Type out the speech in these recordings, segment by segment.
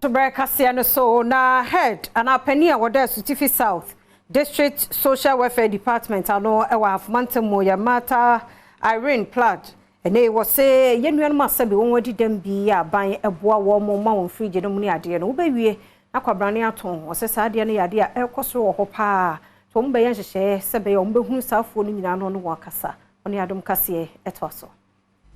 Premtobre Kasee no so na head and apeni a wode Sutifi South District Social Welfare Department ano ewa afmantemo ya mata Irene Platt ene wo se yenuan masabe won wadi dem bi aban eboa wo mo ma won frige no mu ade no wo bewie akwabrane aton wo se saade no yade a ekosoro wo ho pa to mo be yan hye sebe yo mo behunu safo no nyina no wakasa oni Adom Kasee etoso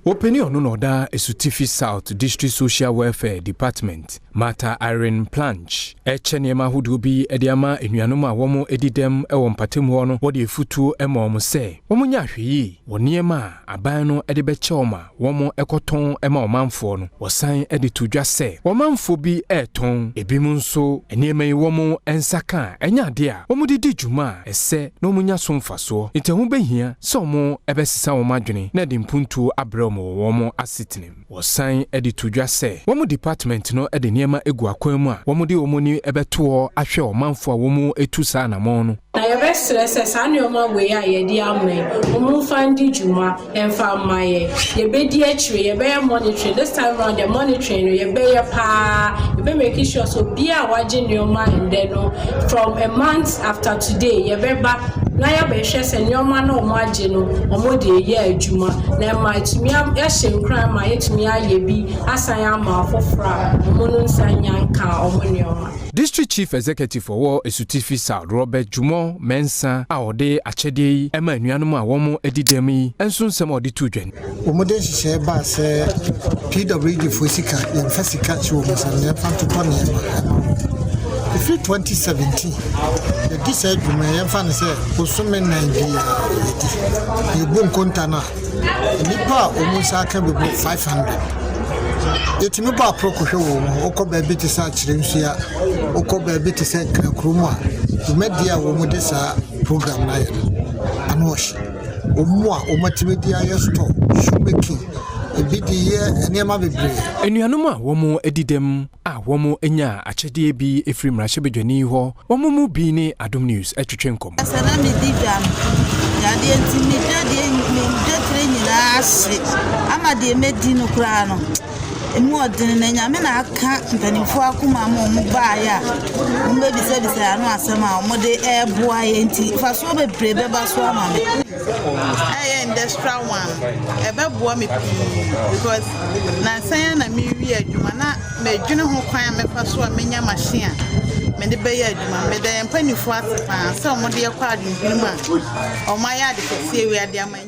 Openi ono no da Sutifi South District Social Welfare Department Mata Irene Planch echeniema hudu bi ediama enuanom a womo edidem ewo mpatem ho no wode efutu ema omo se womo nya hweyi woniema aban no ede beche oma womo ekoton ema omanfo no wosan ede tudwa se womanfo bi eton ebimu nso eniema yi womo ensaka enya de a womo didi dwuma ese no munya so mfaso ntehu behia se omo ebesisa wo madwene na de mpuntu abre womo asitinem wosan edi tudwa se womo department no edi niema egu akwam a womo de womo ni ebeto ahwe omanfo a womo etu sa na mo no na yebe stress anioma we a yedi amre womo fandi juma emfa maye yebe di achire yebe monitor this time round the monitoring yebe ye pa yebe make sure so bia waje nioma ende no from a month after today yebe ba na ya be hwe se nioma na omo age no omo de ye adwuma na ma tumi ya shenkran ma yetumi aye bi asan ya ma afofra omo no nsanyanka omo nioma. District Chief Executive for Sutifi South Robert Jumo Mensa a ode achede ema anuanom a womo edidem yi enso nsem ode tudwen omode hye ba se PWD fosika yemfasika chiwo masane fantoto ne if 2017 the decide you may fan say osome Nigeria yedi ebu kontana nipa omusa ka be 500 yetimi ba prokohwe wo okoba bi te sa kire nsua okoba bi te sa krakrumu a media wo mu de sa program na ye anosh omu a omatimi dia ye store shoemaking ebidi ye enema bebre enuanom a womo edidem a womo enya achede bi efiri mrahye bedwani ho womo mu bi ni Adom News etwetwe nkom asana mi digan ya de ntimi de mi de nyina ase ama de medi no kura no emu odin na nyame na aka mpanimfo akoma mo ba ya mo be bisa no asema mo de eboa ye nti faso bebre be ba so ama me industrial one ebeboa me because na san na me wi adwuma na medwene ho kwan me faso a menya machine me de be ya adwuma me de mpanimfo asepa se mo de yakwa adwuma o ma ya de kese wi ade ama